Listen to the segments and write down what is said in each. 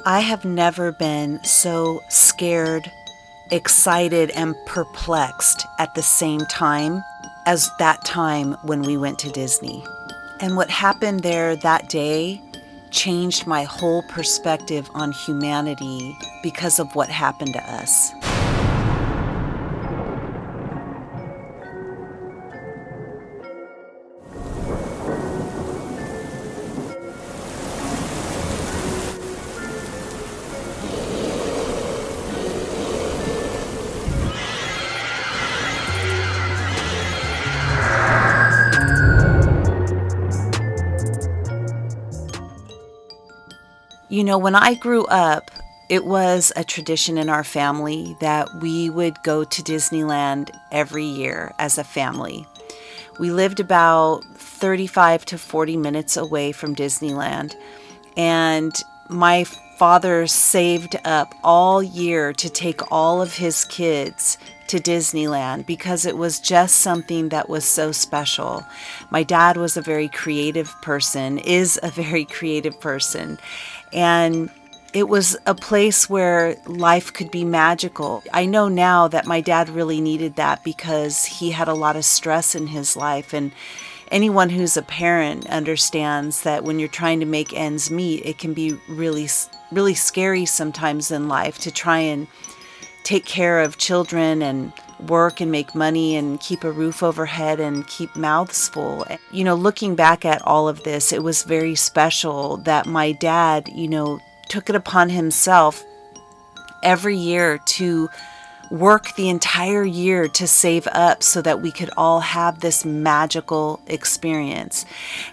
I have never been so scared, excited, and perplexed at the same time as that time when we went to Disney. And what happened there that day changed my whole perspective on humanity because of what happened to us. When I grew up, it was a tradition in our family that we would go to Disneyland every year as a family. We lived about 35 to 40 minutes away from Disneyland, and my father saved up all year to take all of his kids to Disneyland because it was just something that was so special. My dad was a very creative person, is a very creative person, and it was a place where life could be magical. I know now that my dad really needed that because he had a lot of stress in his life, and anyone who's a parent understands that when you're trying to make ends meet, it can be really scary sometimes in life to try and take care of children and work and make money and keep a roof overhead and keep mouths full. Looking back at all of this, it was very special that my dad, took it upon himself every year to work the entire year to save up so that we could all have this magical experience.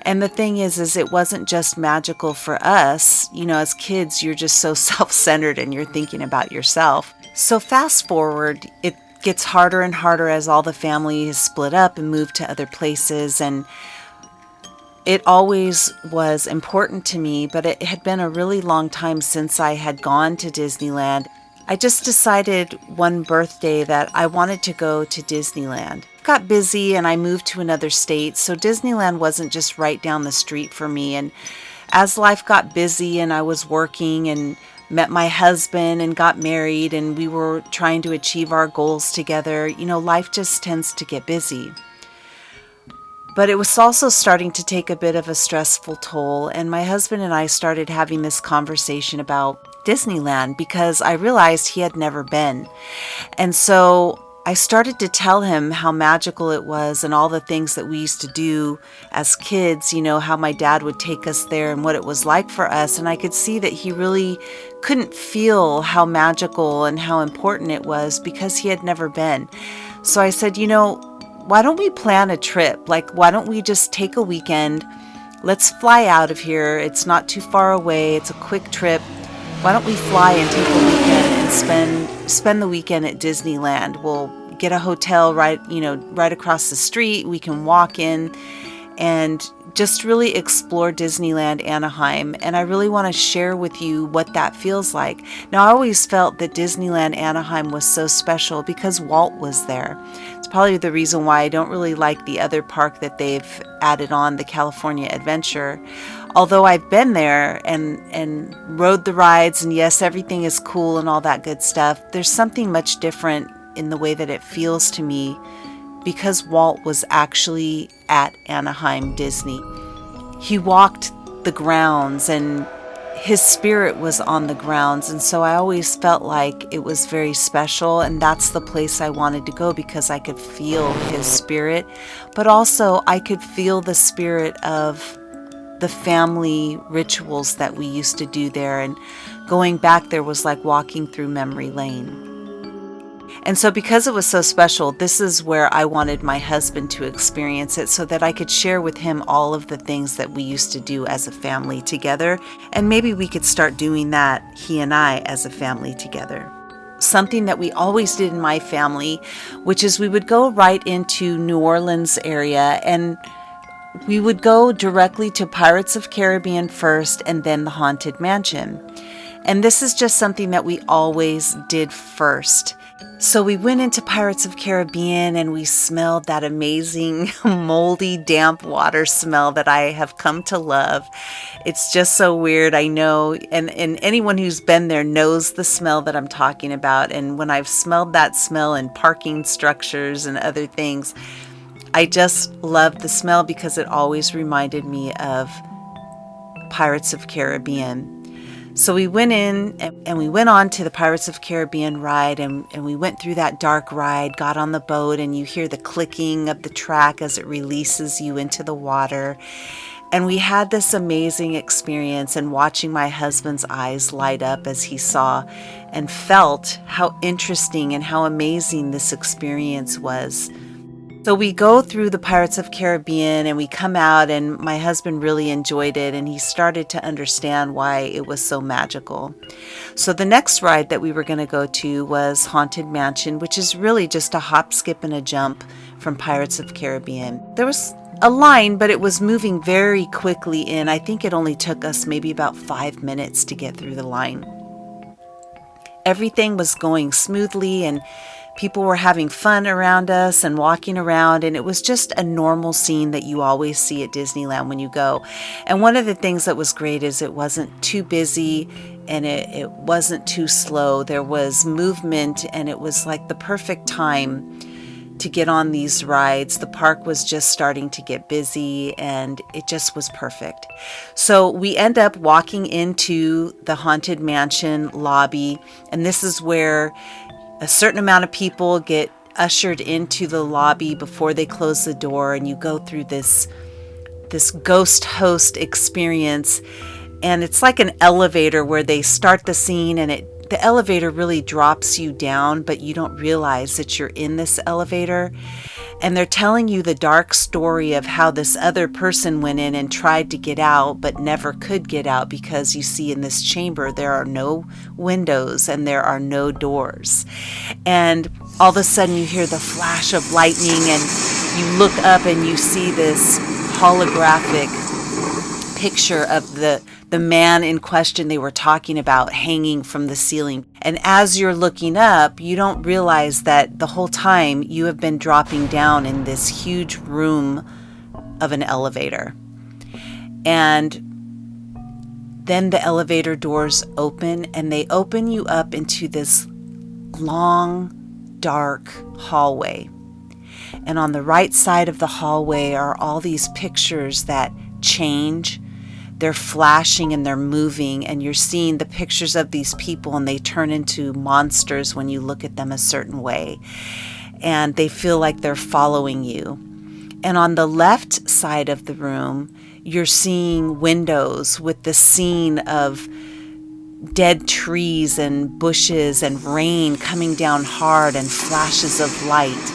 And the thing is it wasn't just magical for us. As kids, you're just so self-centered and you're thinking about yourself. So fast forward, it gets harder and harder as all the family is split up and moved to other places, and it always was important to me, but it had been a really long time since I had gone to Disneyland. I just decided one birthday that I wanted to go to Disneyland. Got busy and I moved to another state, so Disneyland wasn't just right down the street for me. And as life got busy and I was working and met my husband and got married and we were trying to achieve our goals together, life just tends to get busy. But it was also starting to take a bit of a stressful toll, and my husband and I started having this conversation about Disneyland because I realized he had never been. And so I started to tell him how magical it was and all the things that we used to do as kids, how my dad would take us there and what it was like for us. And I could see that he really couldn't feel how magical and how important it was because he had never been. So I said, why don't we plan a trip? Why don't we just take a weekend? Let's fly out of here. It's not too far away. It's a quick trip. Why don't we fly and take a weekend and spend the weekend at Disneyland? We'll get a hotel right across the street. We can walk in and just really explore Disneyland Anaheim. And I really want to share with you what that feels like. Now, I always felt that Disneyland Anaheim was so special because Walt was there. It's probably the reason why I don't really like the other park that they've added on, the California Adventure. Although I've been there and rode the rides, and yes, everything is cool and all that good stuff, there's something much different in the way that it feels to me because Walt was actually at Anaheim Disney. He walked the grounds and his spirit was on the grounds, and so I always felt like it was very special, and that's the place I wanted to go because I could feel his spirit, but also I could feel the spirit of the family rituals that we used to do there, and going back there was like walking through memory lane. And so because it was so special, this is where I wanted my husband to experience it so that I could share with him all of the things that we used to do as a family together. And maybe we could start doing that, he and I, as a family together. Something that we always did in my family, which is we would go right into New Orleans area and we would go directly to Pirates of Caribbean first and then the Haunted Mansion. And this is just something that we always did first. So we went into Pirates of Caribbean and we smelled that amazing moldy, damp water smell that I have come to love. It's just so weird, I know. And anyone who's been there knows the smell that I'm talking about. And when I've smelled that smell in parking structures and other things, I just love the smell because it always reminded me of Pirates of Caribbean. So we went in and we went on to the Pirates of Caribbean ride, and we went through that dark ride, got on the boat, and you hear the clicking of the track as it releases you into the water. And we had this amazing experience, and watching my husband's eyes light up as he saw and felt how interesting and how amazing this experience was. So we go through the Pirates of Caribbean and we come out, and my husband really enjoyed it, and he started to understand why it was so magical. So the next ride that we were going to go to was Haunted Mansion, which is really just a hop, skip, and a jump from Pirates of Caribbean. There was a line, but it was moving very quickly in. I think it only took us maybe about 5 minutes to get through the line. Everything was going smoothly, and people were having fun around us and walking around, and it was just a normal scene that you always see at Disneyland when you go. And one of the things that was great is it wasn't too busy and it wasn't too slow. There was movement, and it was like the perfect time to get on these rides. The park was just starting to get busy, and it just was perfect. So we end up walking into the Haunted Mansion lobby, and this is where a certain amount of people get ushered into the lobby before they close the door, and you go through this ghost host experience. And it's like an elevator where they start the scene, and the elevator really drops you down, but you don't realize that you're in this elevator. And they're telling you the dark story of how this other person went in and tried to get out, but never could get out, because you see in this chamber, there are no windows and there are no doors. And all of a sudden you hear the flash of lightning, and you look up and you see this holographic picture of the man in question they were talking about hanging from the ceiling. And as you're looking up, you don't realize that the whole time you have been dropping down in this huge room of an elevator. And then the elevator doors open, and they open you up into this long, dark hallway. And on the right side of the hallway are all these pictures that change. They're flashing and they're moving, and you're seeing the pictures of these people, and they turn into monsters when you look at them a certain way, and they feel like they're following you. And on the left side of the room, you're seeing windows with the scene of dead trees and bushes and rain coming down hard and flashes of light.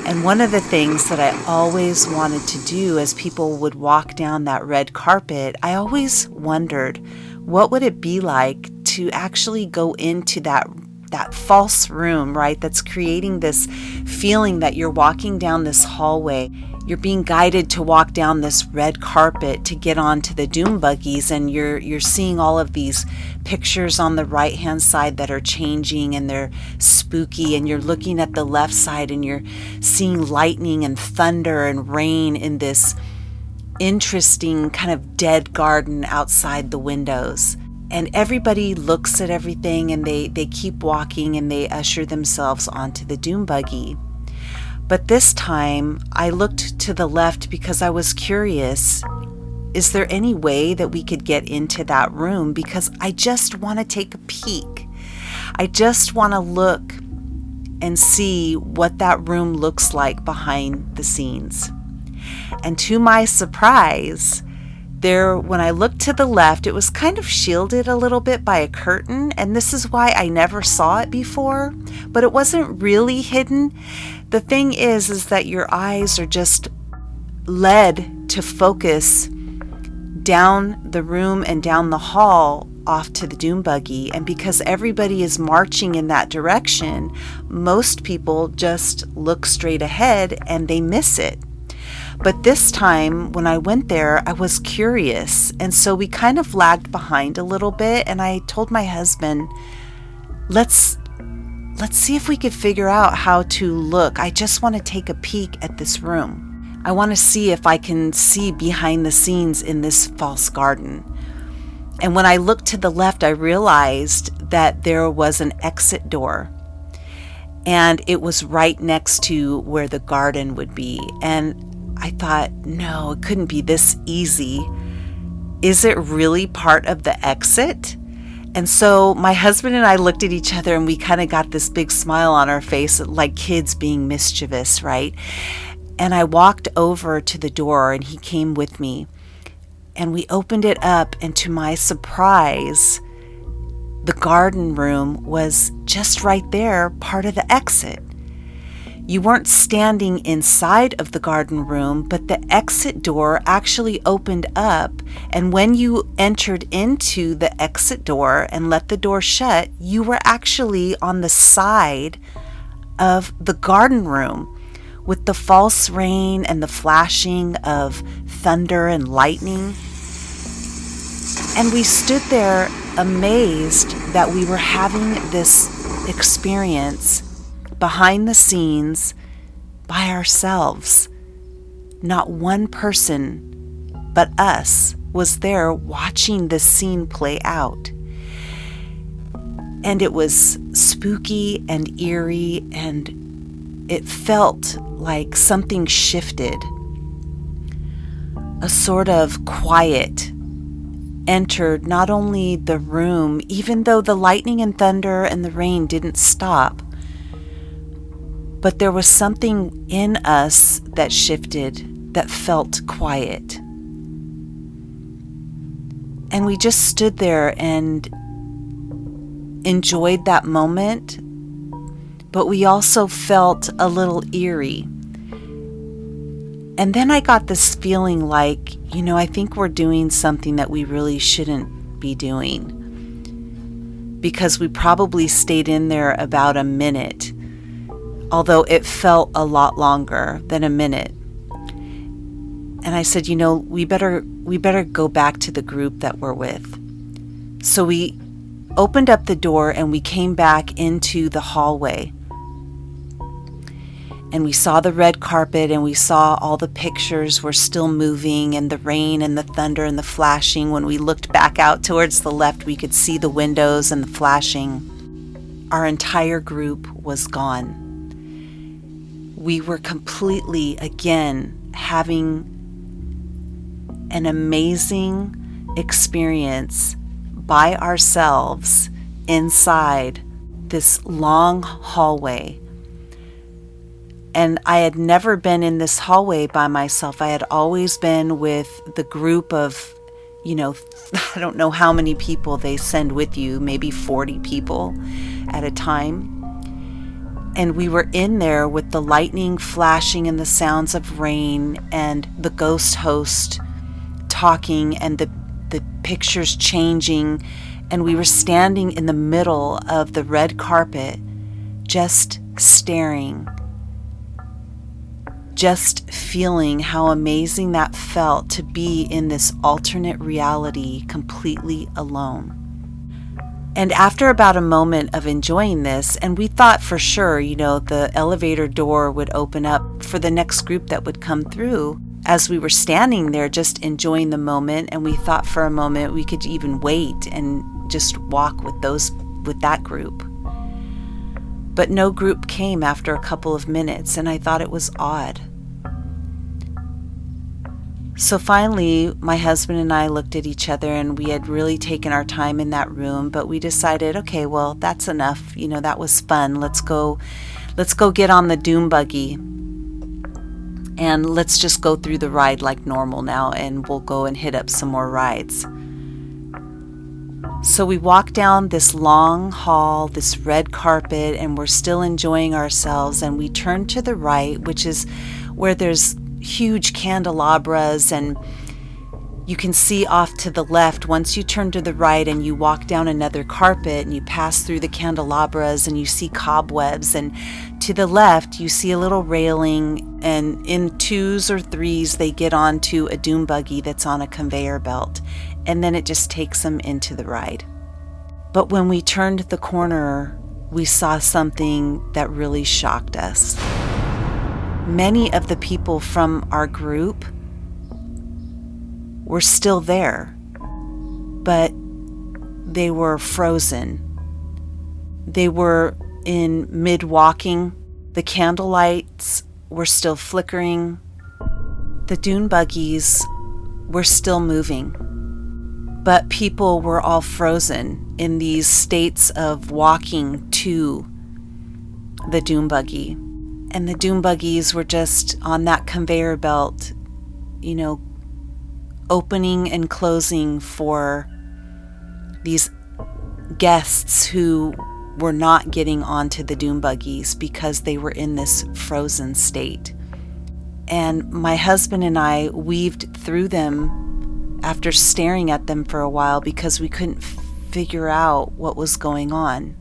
And one of the things that I always wanted to do as people would walk down that red carpet, I always wondered, what would it be like to actually go into that false room, right? That's creating this feeling that you're walking down this hallway. You're being guided to walk down this red carpet to get onto the doom buggies, and you're seeing all of these pictures on the right-hand side that are changing, and they're spooky, and you're looking at the left side and you're seeing lightning and thunder and rain in this interesting kind of dead garden outside the windows. And everybody looks at everything, and they keep walking, and they usher themselves onto the doom buggy. But this time I looked to the left because I was curious, is there any way that we could get into that room? Because I just want to take a peek. I just want to look and see what that room looks like behind the scenes. And to my surprise, when I looked to the left, it was kind of shielded a little bit by a curtain, and this is why I never saw it before, but it wasn't really hidden. The thing is that your eyes are just led to focus down the room and down the hall off to the doom buggy, and because everybody is marching in that direction, most people just look straight ahead and they miss it. But this time when I went there, I was curious, and so we kind of lagged behind a little bit, and I told my husband, let's let's see if we could figure out how to look. I just want to take a peek at this room. I want to see if I can see behind the scenes in this false garden. And when I looked to the left, I realized that there was an exit door. And it was right next to where the garden would be. And I thought, no, it couldn't be this easy. Is it really part of the exit? And so my husband and I looked at each other and we kind of got this big smile on our face, like kids being mischievous, right? And I walked over to the door and he came with me. And we opened it up, and to my surprise, the garden room was just right there, part of the exit. You weren't standing inside of the garden room, but the exit door actually opened up. And when you entered into the exit door and let the door shut, you were actually on the side of the garden room with the false rain and the flashing of thunder and lightning. And we stood there amazed that we were having this experience behind the scenes by ourselves. Not one person but us was there watching this scene play out. And it was spooky and eerie, and it felt like something shifted. A sort of quiet entered not only the room, even though the lightning and thunder and the rain didn't stop, but there was something in us that shifted, that felt quiet. And we just stood there and enjoyed that moment, but we also felt a little eerie. And then I got this feeling like, I think we're doing something that we really shouldn't be doing, because we probably stayed in there about a minute, although it felt a lot longer than a minute. And I said, we better go back to the group that we're with. So we opened up the door and we came back into the hallway. And we saw the red carpet, and we saw all the pictures were still moving, and the rain and the thunder and the flashing. When we looked back out towards the left, we could see the windows and the flashing. Our entire group was gone. We were completely, again, having an amazing experience by ourselves inside this long hallway. And I had never been in this hallway by myself. I had always been with the group of, I don't know how many people they send with you, maybe 40 people at a time. And we were in there with the lightning flashing and the sounds of rain and the ghost host talking and the pictures changing. And we were standing in the middle of the red carpet, just staring. Just feeling how amazing that felt to be in this alternate reality completely alone. And after about a moment of enjoying this, and we thought for sure, the elevator door would open up for the next group that would come through, as we were standing there just enjoying the moment, and we thought for a moment we could even wait and just walk with that group. But no group came after a couple of minutes, and I thought it was odd. So finally, my husband and I looked at each other, and we had really taken our time in that room, but we decided, okay, well, that's enough. That was fun. Let's go get on the doom buggy, and let's just go through the ride like normal now, and we'll go and hit up some more rides. So we walked down this long hall, this red carpet, and we're still enjoying ourselves, and we turned to the right, which is where there's huge candelabras, and you can see off to the left. Once you turn to the right and you walk down another carpet and you pass through the candelabras and you see cobwebs, and to the left you see a little railing, and in twos or threes they get onto a doom buggy that's on a conveyor belt, and then it just takes them into the ride. But when we turned the corner we saw something that really shocked us. Many of the people from our group were still there, but they were frozen. They were in mid-walking. The candlelights were still flickering. The dune buggies were still moving. But people were all frozen in these states of walking to the dune buggy. And the dune buggies were just on that conveyor belt, opening and closing for these guests who were not getting onto the dune buggies because they were in this frozen state. And my husband and I weaved through them after staring at them for a while because we couldn't figure out what was going on.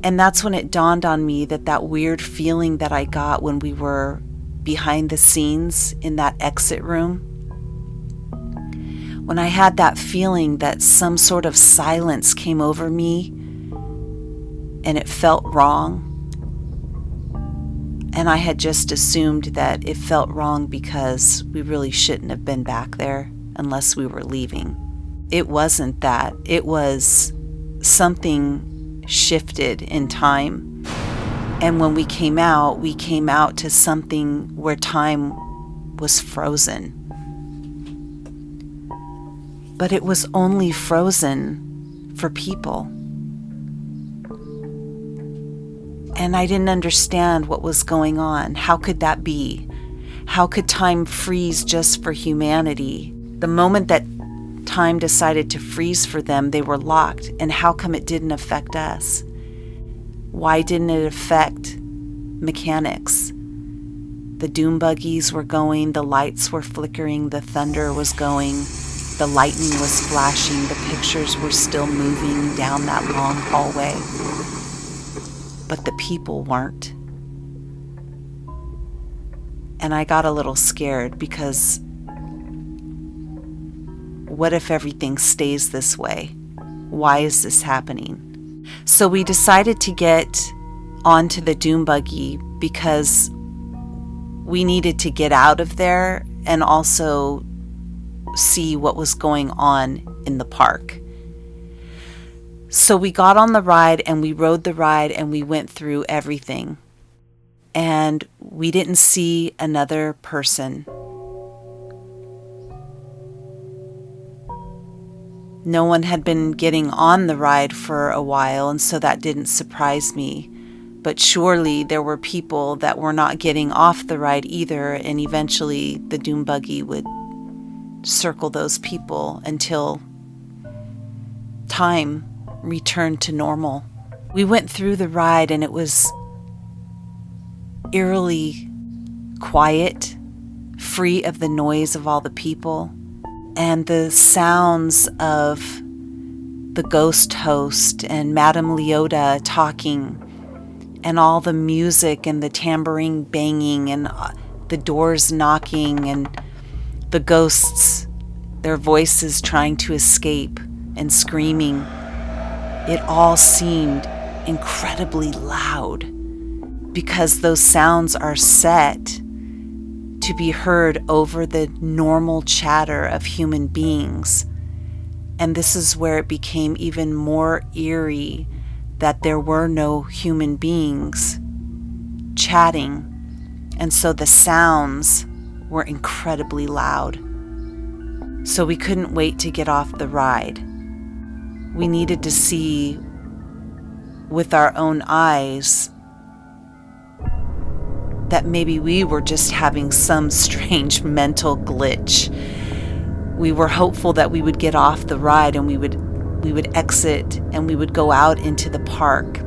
And that's when it dawned on me that weird feeling that I got when we were behind the scenes in that exit room, when I had that feeling that some sort of silence came over me and it felt wrong. And I had just assumed that it felt wrong because we really shouldn't have been back there unless we were leaving. It wasn't that. It was something shifted in time. And when we came out to something where time was frozen. But it was only frozen for people. And I didn't understand what was going on. How could that be? How could time freeze just for humanity? The moment that time decided to freeze for them, they were locked. And how come it didn't affect us? Why didn't it affect mechanics? The dune buggies were going, the lights were flickering, the thunder was going, the lightning was flashing, the pictures were still moving down that long hallway. But the people weren't. And I got a little scared because what if everything stays this way? Why is this happening? So we decided to get onto the dune buggy because we needed to get out of there and also see what was going on in the park. So we got on the ride and we rode the ride and we went through everything. And we didn't see another person. No one had been getting on the ride for a while, and so that didn't surprise me. But surely there were people that were not getting off the ride either, and eventually the dune buggy would circle those people until time returned to normal. We went through the ride and it was eerily quiet, free of the noise of all the people and the sounds of the ghost host and Madame Leota talking and all the music and the tambourine banging and the doors knocking and the ghosts, their voices trying to escape and screaming. It all seemed incredibly loud because those sounds are set to be heard over the normal chatter of human beings. And this is where it became even more eerie that there were no human beings chatting. And so the sounds were incredibly loud. So we couldn't wait to get off the ride. We needed to see with our own eyes that maybe we were just having some strange mental glitch. We were hopeful that we would get off the ride and we would exit and we would go out into the park,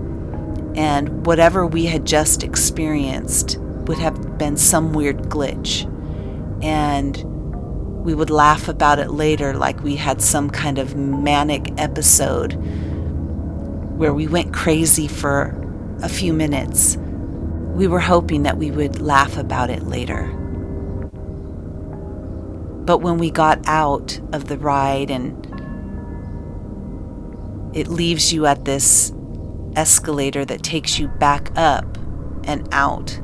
and whatever we had just experienced would have been some weird glitch, and we would laugh about it later like we had some kind of manic episode where we went crazy for a few minutes. We were hoping that we would laugh about it later. But when we got out of the ride and it leaves you at this escalator that takes you back up and out.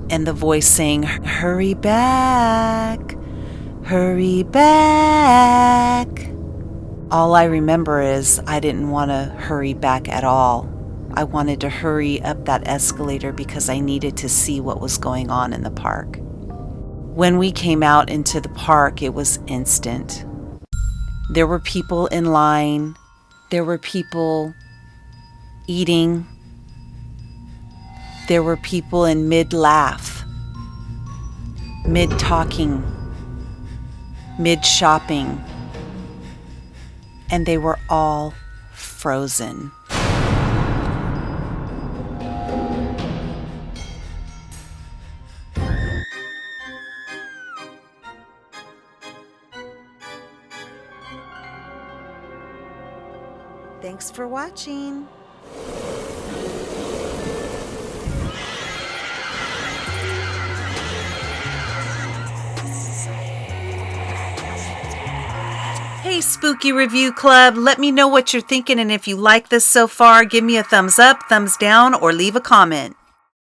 And the voice saying, "Hurry back, hurry back." All I remember is I didn't want to hurry back at all. I wanted to hurry up that escalator because I needed to see what was going on in the park. When we came out into the park, it was instant. There were people in line. There were people eating. There were people in mid-laugh, mid-talking, mid-shopping. And they were all frozen. Thanks for watching. Hey, Spooky Review Club, let me know what you're thinking, and if you like this so far, give me a thumbs up, thumbs down, or leave a comment.